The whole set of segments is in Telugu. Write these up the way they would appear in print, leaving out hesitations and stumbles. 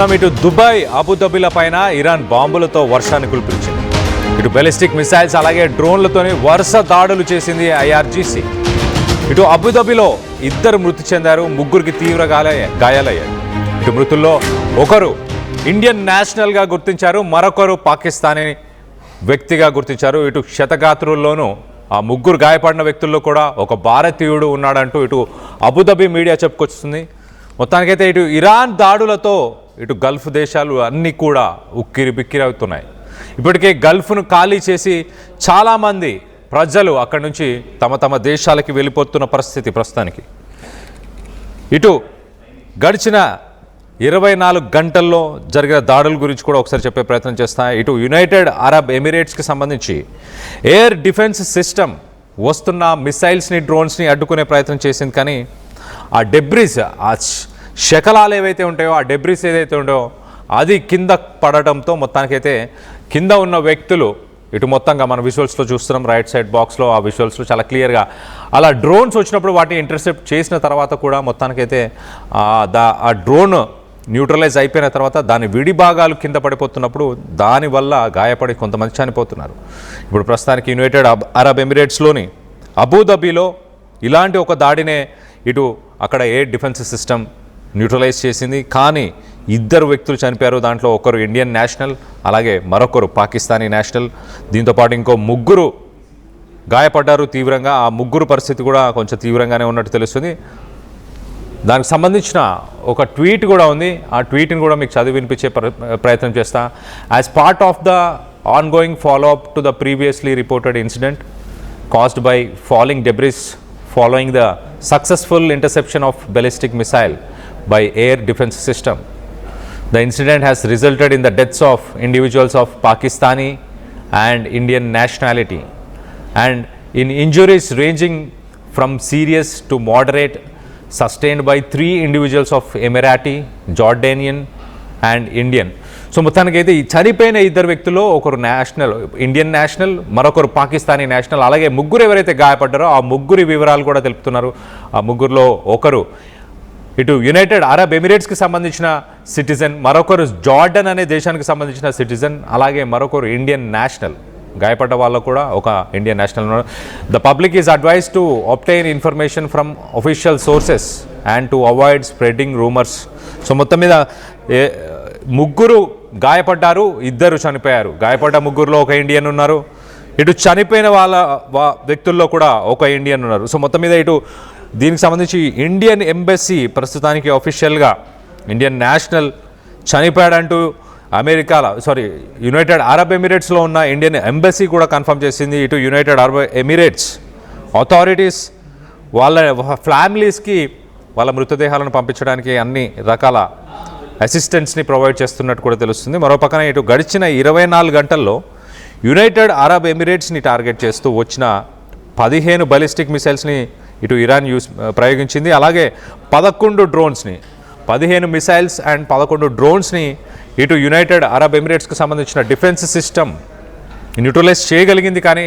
ఇటు దుబాయ్ అబుదాబిల పైన ఇరాన్ బాంబులతో వర్షాన్ని కురిపించింది. ఇటు బెలిస్టిక్ మిసైల్స్ అలాగే డ్రోన్లతోని వరుస దాడులు చేసింది ఐఆర్జీసీ. ఇటు అబుదాబిలో 2 మృతి చెందారు, 3కి తీవ్ర గాయాలయ్యాయి. ఇటు మృతుల్లో ఒకరు ఇండియన్ నేషనల్గా గుర్తించారు, మరొకరు పాకిస్తానీ వ్యక్తిగా గుర్తించారు. ఇటు క్షతగాత్రుల్లోనూ ఆ 3 గాయపడిన వ్యక్తుల్లో కూడా ఒక భారతీయుడు ఉన్నాడంటూ ఇటు అబుదాబి మీడియా చెప్పుకొస్తుంది. మొత్తానికైతే ఇటు ఇరాన్ దాడులతో ఇటు గల్ఫ్ దేశాలు అన్నీ కూడా ఉక్కిరి బిక్కిరి అవుతున్నాయి. ఇప్పటికే గల్ఫ్ను ఖాళీ చేసి చాలామంది ప్రజలు అక్కడి నుంచి తమ తమ దేశాలకి వెళ్ళిపోతున్న పరిస్థితి ప్రస్తుతానికి. ఇటు గడిచిన 24 గంటల్లో జరిగిన దాడుల గురించి కూడా ఒకసారి చెప్పే ప్రయత్నం చేస్తాయి. ఇటు యునైటెడ్ అరబ్ ఎమిరేట్స్కి సంబంధించి ఎయిర్ డిఫెన్స్ సిస్టమ్ వస్తున్న మిసైల్స్ని డ్రోన్స్ని అడ్డుకునే ప్రయత్నం చేసింది. కానీ ఆ డెబ్రిస్, ఆ శకలాలు ఏవైతే ఉంటాయో, ఆ డెబ్రిస్ ఏదైతే ఉంటాయో అది కింద పడటంతో మొత్తానికైతే కింద ఉన్న వ్యక్తులు ఇటు మొత్తంగా మన విజువల్స్లో చూస్తున్నాం, రైట్ సైడ్ బాక్స్లో ఆ విజువల్స్లో చాలా క్లియర్గా అలా డ్రోన్స్ వచ్చినప్పుడు వాటిని ఇంటర్సెప్ట్ చేసిన తర్వాత కూడా మొత్తానికైతే ఆ డ్రోన్ న్యూట్రలైజ్ అయిపోయిన తర్వాత దాని విడి భాగాలు కింద పడిపోతున్నప్పుడు దానివల్ల గాయపడి కొంతమంది చనిపోతున్నారు. ఇప్పుడు ప్రస్తుతానికి యునైటెడ్ అరబ్ ఎమిరేట్స్లోని అబుదాబిలో ఇలాంటి ఒక దాడినే ఇటు అక్కడ ఎయిర్ డిఫెన్స్ సిస్టమ్ న్యూట్రలైజ్ చేసింది. కానీ 2 వ్యక్తులు చనిపోయారు. దాంట్లో ఒకరు ఇండియన్ నేషనల్, అలాగే మరొకరు పాకిస్తానీ నేషనల్. దీంతోపాటు ఇంకో 3 గాయపడ్డారు తీవ్రంగా. ఆ 3 పరిస్థితి కూడా కొంచెం తీవ్రంగానే ఉన్నట్టు తెలుస్తుంది. దానికి సంబంధించిన ఒక ట్వీట్ కూడా ఉంది. ఆ ట్వీట్ని కూడా మీకు చదివి వినిపించే ప్రయత్నం చేస్తా. As part of the ongoing follow up to the previously reported incident caused by falling debris following the successful interception of ballistic missile by air defense system. The incident has resulted in the deaths of individuals of Pakistani and Indian nationality and in injuries ranging from serious to moderate sustained by 3 individuals of Emirati, Jordanian and Indian. So మొత్తానికైతే ఈ చనిపోయిన 2 వ్యక్తుల్లో ఒకరు నేషనల్, ఇండియన్ నేషనల్, మరొకరు పాకిస్తానీ నేషనల్, అలాగే 3 ఎవరైతే గాయపడ్డారో ఆ 3 వివరాలు కూడా తెలుపుతున్నారు. ఆ 3లో ఒకరు ఇటు యునైటెడ్ అరబ్ ఎమిరేట్స్కి సంబంధించిన సిటిజన్, మరొకరు జార్డన్ అనే దేశానికి సంబంధించిన సిటిజన్, అలాగే మరొకరు ఇండియన్ నేషనల్. గాయపడ్డ వాళ్ళు కూడా ఒక ఇండియన్ నేషనల్ ఉన్నారు. The public is advise to obtain information from official sources and to avoid spreading rumours. So మొత్తం మీద 3 గాయపడ్డారు, 2 చనిపోయారు. గాయపడ్డ 3లో ఒక ఇండియన్ ఉన్నారు. ఇటు చనిపోయిన వాళ్ళ వ్యక్తుల్లో కూడా ఒక ఇండియన్ ఉన్నారు. సో మొత్తం మీద ఇటు దీనికి సంబంధించి ఇండియన్ ఎంబసీ ప్రస్తుతానికి అఫీషియల్గా ఇండియన్ నేషనల్ చనిపోయాడంటూ యునైటెడ్ అరబ్ ఎమిరేట్స్లో ఉన్న ఇండియన్ ఎంబసీ కూడా కన్ఫర్మ్ చేసింది. ఇటు యునైటెడ్ అరబ్ ఎమిరేట్స్ అథారిటీస్ వాళ్ళ ఫ్యామిలీస్కి వాళ్ళ మృతదేహాలను పంపించడానికి అన్ని రకాల అసిస్టెంట్స్ని ప్రొవైడ్ చేస్తున్నట్టు కూడా తెలుస్తుంది. మరోపక్కన ఇటు గడిచిన 24 గంటల్లో యునైటెడ్ అరబ్ ఎమిరేట్స్ని టార్గెట్ చేస్తూ వచ్చిన 15 బలిస్టిక్ మిసైల్స్ని ఇటు ఇరాన్ ప్రయోగించింది. అలాగే 11 డ్రోన్స్ని, 15 మిసైల్స్ అండ్ 11 డ్రోన్స్ని ఇటు యునైటెడ్ అరబ్ ఎమిరేట్స్కి సంబంధించిన డిఫెన్స్ సిస్టమ్ న్యూట్రలైజ్ చేయగలిగింది. కానీ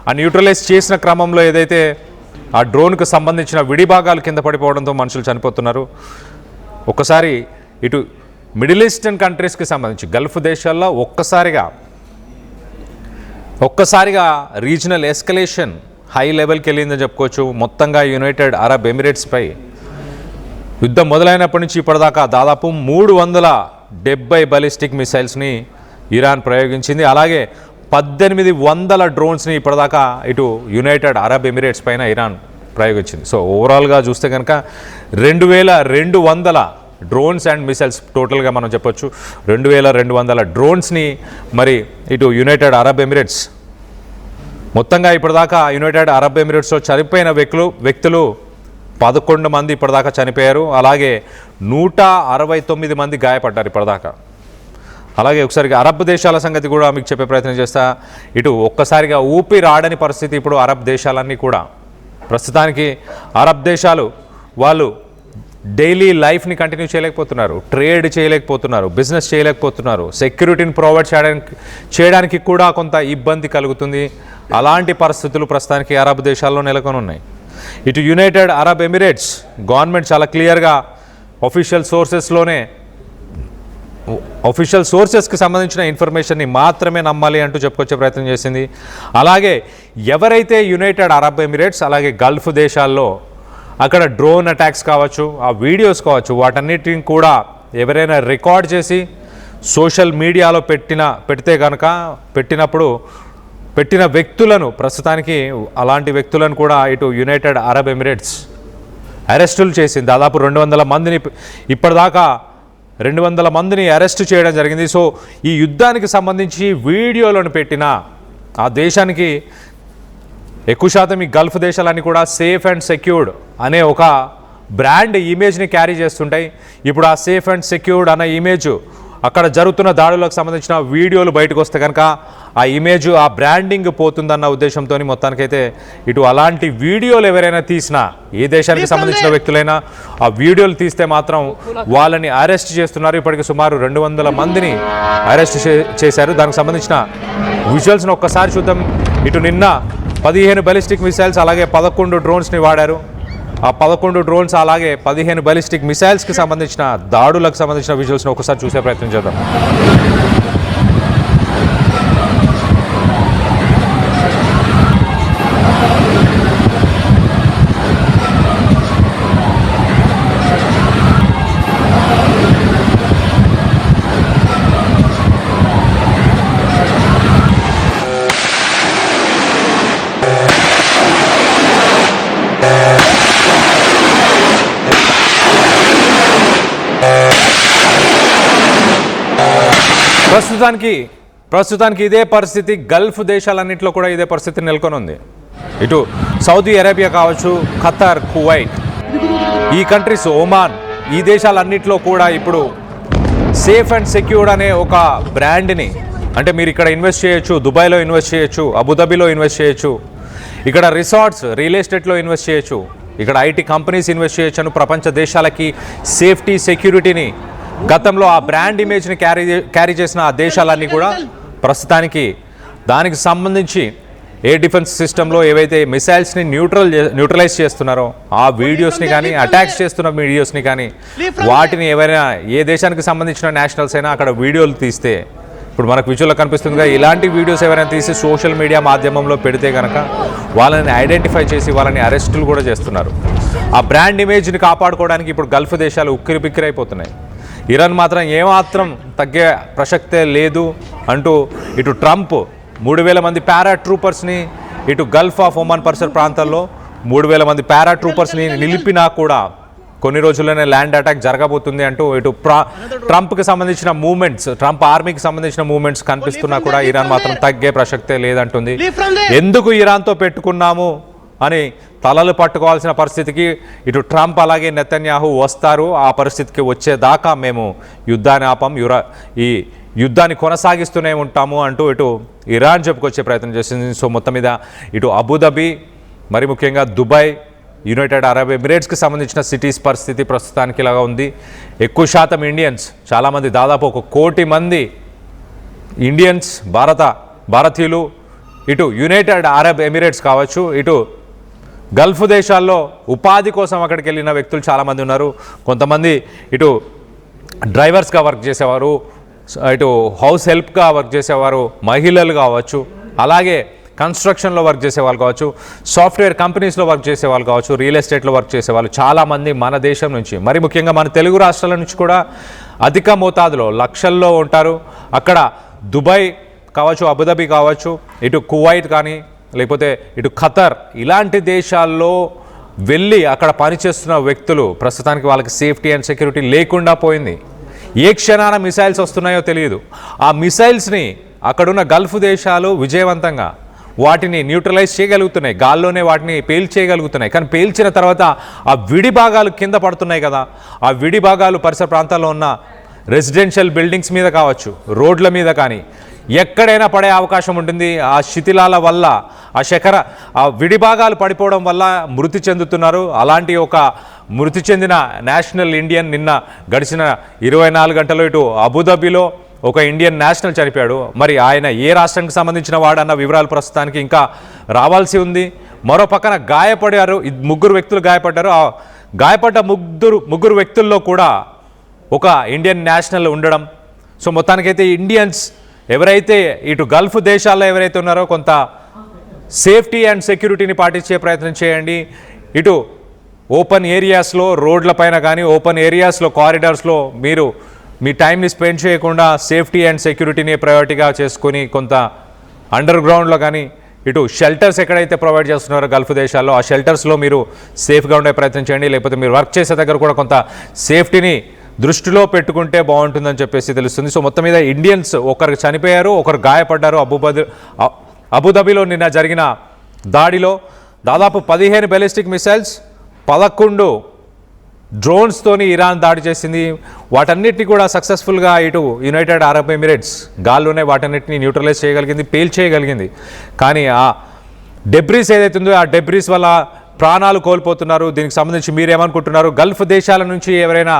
ఆ న్యూట్రలైజ్ చేసిన క్రమంలో ఏదైతే ఆ డ్రోన్కు సంబంధించిన విడిభాగాలు కింద పడిపోవడంతో మనుషులు చనిపోతున్నారు. ఒక్కసారి ఇటు మిడిల్ ఈస్టర్న్ కంట్రీస్కి సంబంధించి గల్ఫ్ దేశాల్లో ఒక్కసారిగా రీజనల్ ఎస్కలేషన్ హై లెవెల్కి వెళ్ళిందని చెప్పుకోవచ్చు. మొత్తంగా యునైటెడ్ అరబ్ ఎమిరేట్స్పై యుద్ధం మొదలైనప్పటి నుంచి ఇప్పటిదాకా దాదాపు 370 బలిస్టిక్ మిసైల్స్ని ఇరాన్ ప్రయోగించింది. అలాగే 1800 డ్రోన్స్ని ఇప్పటిదాకా ఇటు యునైటెడ్ అరబ్ ఎమిరేట్స్ పైన ఇరాన్ ప్రయోగించింది. సో ఓవరాల్గా చూస్తే కనుక 2200 డ్రోన్స్ అండ్ మిసైల్స్ టోటల్గా మనం చెప్పొచ్చు. 2200 డ్రోన్స్ని మరి ఇటు యునైటెడ్ అరబ్ ఎమిరేట్స్ మొత్తంగా ఇప్పటిదాకా యునైటెడ్ అరబ్ ఎమిరేట్స్లో చనిపోయిన వ్యక్తులు 11 మంది ఇప్పటిదాకా చనిపోయారు. అలాగే 169 మంది గాయపడ్డారు ఇప్పటిదాకా. అలాగే ఒకసారి అరబ్ దేశాల సంగతి కూడా మీకు చెప్పే ప్రయత్నం చేస్తా. ఇటు ఒక్కసారిగా ఊపిరాడని పరిస్థితి ఇప్పుడు అరబ్ దేశాలన్నీ కూడా. ప్రస్తుతానికి అరబ్ దేశాలు వాళ్ళు డైలీ లైఫ్ని కంటిన్యూ చేయలేకపోతున్నారు, ట్రేడ్ చేయలేకపోతున్నారు, బిజినెస్ చేయలేకపోతున్నారు, సెక్యూరిటీని ప్రొవైడ్ చేయడానికి కూడా కొంత ఇబ్బంది కలుగుతుంది. అలాంటి పరిస్థితులు ప్రస్తుతానికి అరబ్ దేశాల్లో నెలకొని ఉన్నాయి. ఇటు యునైటెడ్ అరబ్ ఎమిరేట్స్ గవర్నమెంట్ చాలా క్లియర్గా ఆఫీషియల్ సోర్సెస్లోనే అఫీషియల్ సోర్సెస్కి సంబంధించిన ఇన్ఫర్మేషన్ని మాత్రమే నమ్మాలి అంటూ చెప్పుకొచ్చే ప్రయత్నం చేసింది. అలాగే ఎవరైతే యునైటెడ్ అరబ్ ఎమిరేట్స్ అలాగే గల్ఫ్ దేశాల్లో అక్కడ డ్రోన్ అటాక్స్ కావచ్చు, ఆ వీడియోస్ కావచ్చు, వాటన్నిటిని కూడా ఎవరైనా రికార్డ్ చేసి సోషల్ మీడియాలో పెడితే కనుక పెట్టిన వ్యక్తులను ప్రస్తుతానికి అలాంటి వ్యక్తులను కూడా ఇటు యునైటెడ్ అరబ్ ఎమిరేట్స్ అరెస్టులు చేసింది. దాదాపు 200 మందిని ఇప్పటిదాకా 200 మందిని అరెస్ట్ చేయడం జరిగింది. సో ఈ యుద్ధానికి సంబంధించి వీడియోలను పెట్టిన ఆ దేశానికి ఎక్కువ శాతం ఈ గల్ఫ్ దేశాలన్నీ కూడా సేఫ్ అండ్ సెక్యూర్డ్ అనే ఒక బ్రాండ్ ఇమేజ్ని క్యారీ చేస్తుంటాయి. ఇప్పుడు ఆ సేఫ్ అండ్ సెక్యూర్డ్ అనే ఇమేజ్ అక్కడ జరుగుతున్న దాడులకు సంబంధించిన వీడియోలు బయటకు వస్తే కనుక ఆ ఇమేజ్, ఆ బ్రాండింగ్ పోతుందన్న ఉద్దేశంతో మొత్తానికైతే ఇటు అలాంటి వీడియోలు ఎవరైనా తీసినా, ఏ దేశానికి సంబంధించిన వ్యక్తులైనా ఆ వీడియోలు తీస్తే మాత్రం వాళ్ళని అరెస్ట్ చేస్తున్నారు. ఇప్పటికి సుమారు 200 మందిని అరెస్ట్ చేశారు. దానికి సంబంధించిన విజువల్స్ని ఒక్కసారి చూద్దాం. ఇటు నిన్న 15 బలిస్టిక్ మిసైల్స్ అలాగే 11 డ్రోన్స్ని వాడారు. ఆ 11 డ్రోన్స్ అలాగే 15 బలిస్టిక్ మిసైల్స్కి సంబంధించిన దాడులకు సంబంధించిన విజువల్స్ని ఒకసారి చూసే ప్రయత్నం చేద్దాం. ప్రస్తుతానికి ఇదే పరిస్థితి గల్ఫ్ దేశాలన్నింటిలో కూడా ఇదే పరిస్థితి నెలకొని ఉంది. ఇటు సౌదీ అరేబియా కావచ్చు, ఖతార్, కువైట్, ఈ కంట్రీస్, ఒమాన్, ఈ దేశాలన్నింటిలో కూడా ఇప్పుడు సేఫ్ అండ్ సెక్యూర్డ్ అనే ఒక బ్రాండ్ని, అంటే మీరు ఇక్కడ ఇన్వెస్ట్ చేయొచ్చు, దుబాయ్లో ఇన్వెస్ట్ చేయొచ్చు, అబుదాబిలో ఇన్వెస్ట్ చేయొచ్చు, ఇక్కడ రిసార్ట్స్, రియల్ ఎస్టేట్లో ఇన్వెస్ట్ చేయొచ్చు, ఇక్కడ ఐటీ కంపెనీస్ ఇన్వెస్ట్ చేయొచ్చు అని ప్రపంచ దేశాలకి సేఫ్టీ, సెక్యూరిటీని గతంలో ఆ బ్రాండ్ ఇమేజ్ని క్యారీ చేసిన ఆ దేశాలన్నీ కూడా ప్రస్తుతానికి దానికి సంబంధించి ఎయిర్ డిఫెన్స్ సిస్టంలో ఏవైతే మిసైల్స్ని న్యూట్రలైజ్ చేస్తున్నారో ఆ వీడియోస్ని కానీ, అటాక్స్ చేస్తున్న వీడియోస్ని కానీ, వాటిని ఎవరైనా ఏ దేశానికి సంబంధించిన నేషనల్స్ అయినా అక్కడ వీడియోలు తీస్తే, ఇప్పుడు మనకు విజువల్లో కనిపిస్తుందిగా, ఇలాంటి వీడియోస్ ఎవరైనా తీసి సోషల్ మీడియా మాధ్యమంలో పెడితే కనుక వాళ్ళని ఐడెంటిఫై చేసి వాళ్ళని అరెస్టులు కూడా చేస్తున్నారు. ఆ బ్రాండ్ ఇమేజ్ని కాపాడుకోవడానికి ఇప్పుడు గల్ఫ్ దేశాలు ఉక్కిరిబిక్కిరైపోతున్నాయి. ఇరాన్ మాత్రం ఏమాత్రం తగ్గే ప్రసక్తే లేదు అంటూ ఇటు ట్రంప్ 3000 మంది పారాట్రూపర్స్ని ఇటు గల్ఫ్ ఆఫ్ ఒమాన్ పరిసర ప్రాంతాల్లో 3000 మంది పారాట్రూపర్స్ని నిలిపినా కూడా కొన్ని రోజుల్లోనే ల్యాండ్ అటాక్ జరగబోతుంది అంటూ ఇటు ట్రంప్కి సంబంధించిన మూవ్మెంట్స్, ట్రంప్ ఆర్మీకి సంబంధించిన మూవ్మెంట్స్ కనిపిస్తున్నా కూడా ఇరాన్ మాత్రం తగ్గే ప్రసక్తే లేదంటుంది. ఎందుకు ఇరాన్తో పెట్టుకున్నాము అని తలలు పట్టుకోవాల్సిన పరిస్థితికి ఇటు ట్రంప్ అలాగే నెతన్యాహు వస్తారు. ఆ పరిస్థితికి వచ్చేదాకా మేము యుద్ధాన్ని ఆపం, ఈ యుద్ధాన్ని కొనసాగిస్తూనే ఉంటాము అంటూ ఇటు ఇరాన్ చెప్పుకొచ్చే ప్రయత్నం చేసింది. సో మొత్తం మీద ఇటు అబుదాబి, మరి ముఖ్యంగా దుబాయ్, యునైటెడ్ అరబ్ ఎమిరేట్స్కి సంబంధించిన సిటీస్ పరిస్థితి ప్రస్తుతానికి ఇలాగా ఉంది. ఎక్కువ శాతం ఇండియన్స్, చాలామంది, దాదాపు 1 కోటి మంది ఇండియన్స్, భారతీయులు ఇటు యునైటెడ్ అరబ్ ఎమిరేట్స్ కావచ్చు, ఇటు గల్ఫ్ దేశాల్లో ఉపాధి కోసం అక్కడికి వెళ్ళిన వ్యక్తులు చాలామంది ఉన్నారు. కొంతమంది ఇటు డ్రైవర్స్గా వర్క్ చేసేవారు, ఇటు హౌస్ హెల్ప్గా వర్క్ చేసేవారు, మహిళలు కావచ్చు, అలాగే కన్స్ట్రక్షన్లో వర్క్ చేసేవాళ్ళు కావచ్చు, సాఫ్ట్వేర్ కంపెనీస్లో వర్క్ చేసేవాళ్ళు కావచ్చు, రియల్ ఎస్టేట్లో వర్క్ చేసేవాళ్ళు చాలామంది మన దేశం నుంచి, మరి ముఖ్యంగా మన తెలుగు రాష్ట్రాల నుంచి కూడా అధిక మోతాదులో లక్షల్లో ఉంటారు. అక్కడ దుబాయ్ కావచ్చు, అబుదాబి కావచ్చు, ఇటు కువైట్ కానీ లేకపోతే ఇటు ఖతర్, ఇలాంటి దేశాల్లో వెళ్ళి అక్కడ పనిచేస్తున్న వ్యక్తులు ప్రస్తుతానికి వాళ్ళకి సేఫ్టీ అండ్ సెక్యూరిటీ లేకుండా పోయింది. ఏ క్షణాన మిసైల్స్ వస్తున్నాయో తెలియదు. ఆ మిసైల్స్ని అక్కడున్న గల్ఫ్ దేశాలు విజయవంతంగా వాటిని న్యూట్రలైజ్ చేయగలుగుతున్నాయి, గాల్లోనే వాటిని పేల్చేయగలుగుతున్నాయి. కానీ పేల్చిన తర్వాత ఆ విడి భాగాలు కింద పడుతున్నాయి కదా, ఆ విడి భాగాలు పరిసర ప్రాంతాల్లో ఉన్న రెసిడెన్షియల్ బిల్డింగ్స్ మీద కావచ్చు, రోడ్ల మీద కానీ ఎక్కడైనా పడే అవకాశం ఉంటుంది. ఆ శిథిలాల వల్ల, ఆ విడిభాగాలు పడిపోవడం వల్ల మృతి చెందుతున్నారు. అలాంటి ఒక మృతి చెందిన నేషనల్ ఇండియన్ నిన్న గడిచిన 24 గంటల్లో ఇటు అబుదాబిలో ఒక ఇండియన్ నేషనల్ చనిపోయాడు. మరి ఆయన ఏ రాష్ట్రానికి సంబంధించిన వాడన్న వివరాలు ప్రస్తుతానికి ఇంకా రావాల్సి ఉంది. మరో పక్కన గాయపడారు, 3 వ్యక్తులు గాయపడ్డారు. ఆ గాయపడ్డ ముగ్గురు వ్యక్తుల్లో కూడా ఒక ఇండియన్ నేషనల్ ఉండడం, సో మొత్తానికైతే ఇండియన్స్ ఎవరైతే ఇటు గల్ఫ్ దేశాల్లో ఎవరైతే ఉన్నారో కొంత సేఫ్టీ అండ్ సెక్యూరిటీని పాటించే ప్రయత్నం చేయండి. ఇటు ఓపెన్ ఏరియాస్లో రోడ్లపైన కానీ ఓపెన్ ఏరియాస్లో కారిడార్స్లో మీరు మీ టైంని స్పెండ్ చేయకుండా సేఫ్టీ అండ్ సెక్యూరిటీని ప్రయారిటీగా చేసుకొని కొంత అండర్ గ్రౌండ్లో కానీ ఇటు షెల్టర్స్ ఎక్కడైతే ప్రొవైడ్ చేస్తున్నారో గల్ఫ్ దేశాల్లో ఆ షెల్టర్స్లో మీరు సేఫ్గా ఉండే ప్రయత్నం చేయండి. లేకపోతే మీరు వర్క్ చేసే దగ్గర కూడా కొంత సేఫ్టీని దృష్టిలో పెట్టుకుంటే బాగుంటుందని చెప్పేసి తెలుస్తుంది. సో మొత్తం మీద ఇండియన్స్ ఒకరు చనిపోయారు, ఒకరు గాయపడ్డారు. అబుదాబిలో నిన్న జరిగిన దాడిలో దాదాపు 15 బెలిస్టిక్ మిసైల్స్ 11 డ్రోన్స్తోని ఇరాన్ దాడి చేసింది. వాటన్నిటిని కూడా సక్సెస్ఫుల్గా ఇటు యునైటెడ్ అరబ్ ఎమిరేట్స్ గాల్లోనే వాటన్నిటిని న్యూట్రలైజ్ చేయగలిగింది, పేల్చేయగలిగింది. కానీ ఆ డెబ్రీస్ ఏదైతే ఉందో ఆ డెబ్రీస్ వల్ల ప్రాణాలు కోల్పోతున్నారు. దీనికి సంబంధించి మీరేమనుకుంటున్నారు? గల్ఫ్ దేశాల నుంచి ఎవరైనా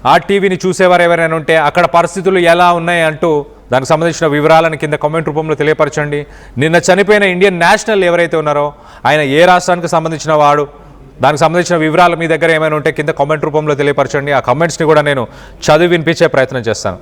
ఆ టీవీని చూసేవారు ఎవరైనా ఉంటే అక్కడ పరిస్థితులు ఎలా ఉన్నాయి అంటూ దానికి సంబంధించిన వివరాలను కింద కామెంట్ రూపంలో తెలియపరచండి. నిన్న చనిపోయిన ఇండియన్ నేషనల్ ఎవరైతే ఉన్నారో ఆయన ఏ రాష్ట్రానికి సంబంధించిన వాడు, దానికి సంబంధించిన వివరాలు మీ దగ్గర ఏమైనా ఉంటే కింద కామెంట్ రూపంలో తెలియపరచండి. ఆ కామెంట్స్ని కూడా నేను చదివి వినిపించే ప్రయత్నం చేస్తాను.